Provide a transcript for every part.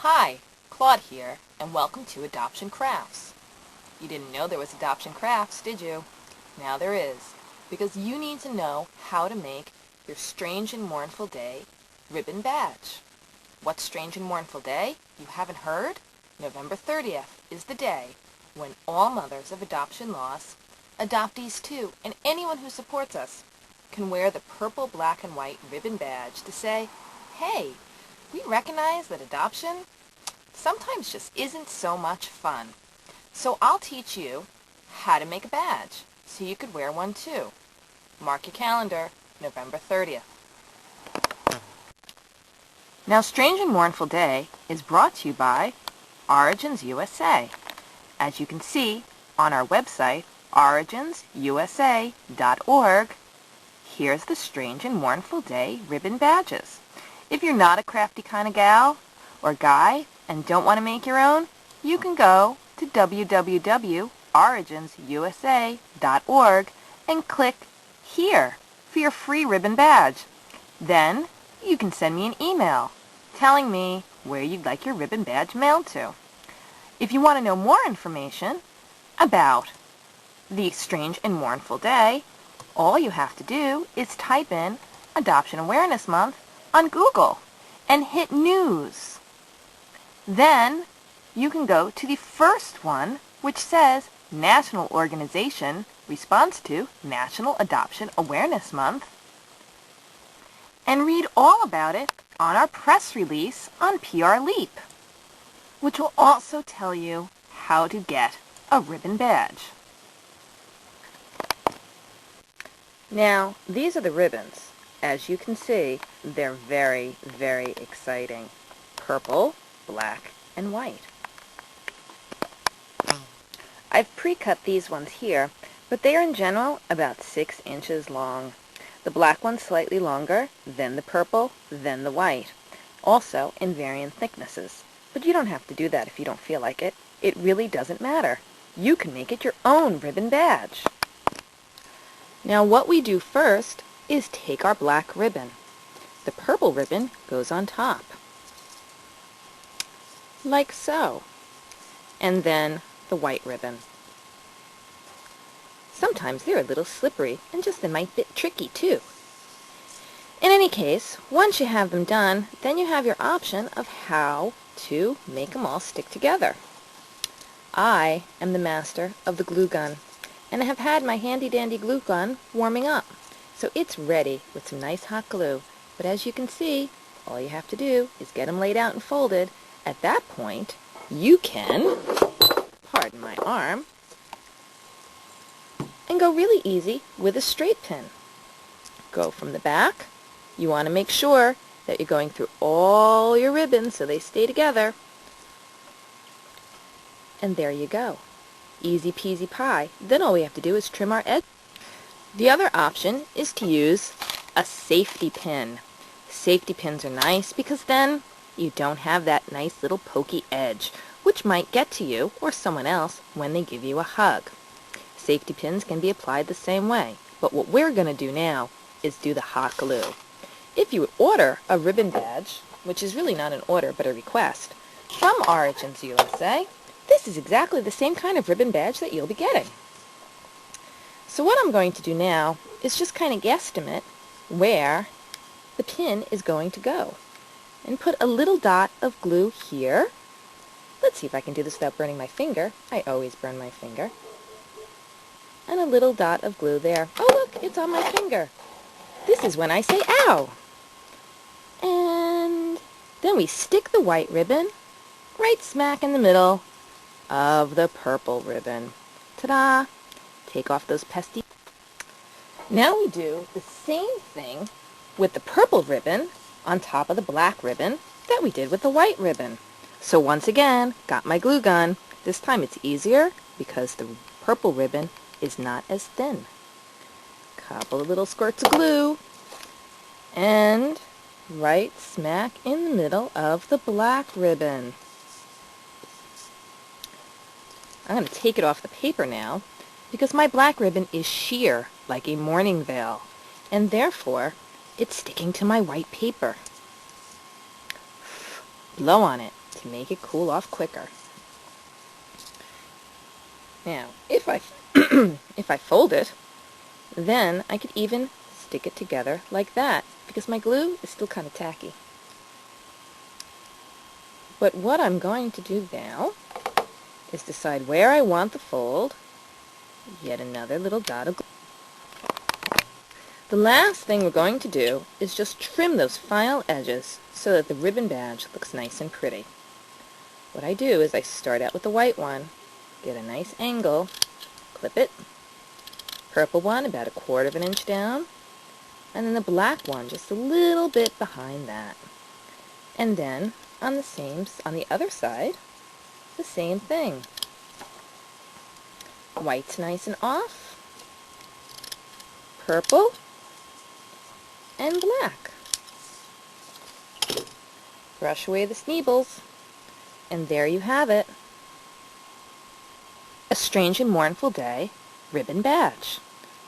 Hi, Claude here, and welcome to Adoption Crafts. You didn't know there was Adoption Crafts, did you? Now there is, because you need to know how to make your Strange and Mournful Day ribbon badge. What's Strange and Mournful Day? You haven't heard? November 30th is the day when all mothers of adoption loss, adoptees too, and anyone who supports us can wear the purple, black, and white ribbon badge to say, hey, we recognize that adoption sometimes just isn't so much fun. So I'll teach you how to make a badge so you could wear one too. Mark your calendar, November 30th. Now, Strange and Mournful Day is brought to you by Origins USA. As you can see on our website, originsusa.org, here's the Strange and Mournful Day ribbon badges. If you're not a crafty kind of gal or guy and don't want to make your own, you can go to www.originsusa.org and click here for your free ribbon badge. Then you can send me an email telling me where you'd like your ribbon badge mailed to. If you want to know more information about the Strange and Mournful Day, all you have to do is type in Adoption Awareness Month on Google and hit News. Then you can go to the first one, which says National Organization Response to National Adoption Awareness Month, and read all about it on our press release on PR Leap, which will also tell you how to get a ribbon badge. Now, these are the ribbons. As you can see, they're very, very exciting. Purple, black, and white. I've pre-cut these ones here, but they are in general about 6 inches long. The black one's slightly longer, then the purple, then the white. Also in varying thicknesses. But you don't have to do that if you don't feel like it. It really doesn't matter. You can make it your own ribbon badge. Now what we do first is take our black ribbon. The purple ribbon goes on top, like so, and then the white ribbon. Sometimes they're a little slippery and just a mite bit tricky too. In any case, once you have them done, then you have your option of how to make them all stick together. I am the master of the glue gun, and I have had my handy-dandy glue gun warming up. So it's ready with some nice hot glue. But as you can see, all you have to do is get them laid out and folded. At that point, you can, pardon my arm, and go really easy with a straight pin. Go from the back. You want to make sure that you're going through all your ribbons so they stay together. And there you go. Easy peasy pie. Then all we have to do is trim our edge. The other option is to use a safety pin. Safety pins are nice because then you don't have that nice little pokey edge, which might get to you or someone else when they give you a hug. Safety pins can be applied the same way, but what we're going to do now is do the hot glue. If you would order a ribbon badge, which is really not an order but a request, from Origins USA, this is exactly the same kind of ribbon badge that you'll be getting. So what I'm going to do now is just kind of guesstimate where the pin is going to go. And put a little dot of glue here. Let's see if I can do this without burning my finger. I always burn my finger. And a little dot of glue there. Oh look, it's on my finger. This is when I say ow. And then we stick the white ribbon right smack in the middle of the purple ribbon. Ta-da! Take off those pesky. Now we do the same thing with the purple ribbon on top of the black ribbon that we did with the white ribbon. So once again, got my glue gun. This time it's easier because the purple ribbon is not as thin. Couple of little squirts of glue and right smack in the middle of the black ribbon. I'm going to take it off the paper now because my black ribbon is sheer like a mourning veil, and therefore it's sticking to my white paper. Blow on it. to make it cool off quicker. Now, if I if I fold it, then I could even stick it together like that, because my glue is still kind of tacky. But what I'm going to do now is decide where I want the fold. Yet another little dot of glue. The last thing we're going to do is just trim those final edges so that the ribbon badge looks nice and pretty. What I do is I start out with the white one, get a nice angle, clip it, purple one about 1/4 of an inch down, and then the black one just a little bit behind that. And then on the other side, the same thing. White's nice and off, purple, and black. Brush away the sneebles, and there you have it. A Strange and Mournful Day ribbon badge.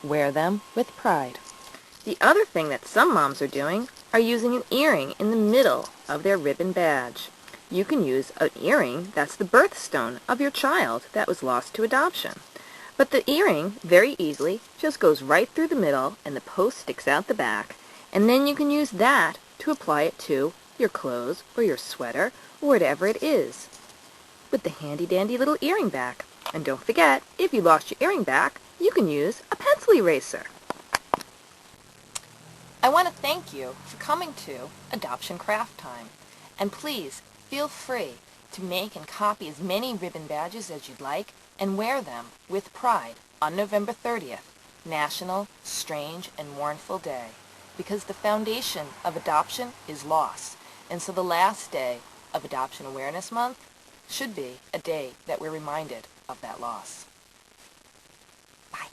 Wear them with pride. The other thing that some moms are doing are using an earring in the middle of their ribbon badge. You can use an earring that's the birthstone of your child that was lost to adoption. But the earring, very easily, just goes right through the middle and the post sticks out the back, and then you can use that to apply it to your clothes or your sweater or whatever it is, with the handy-dandy little earring back. And don't forget, if you lost your earring back, you can use a pencil eraser. I want to thank you for coming to Adoption Craft Time. And please, feel free to make and copy as many ribbon badges as you'd like and wear them with pride on November 30th, National Strange and Mournful Day, because the foundation of adoption is lost, and so the last day of Adoption Awareness Month should be a day that we're reminded of that loss. Bye.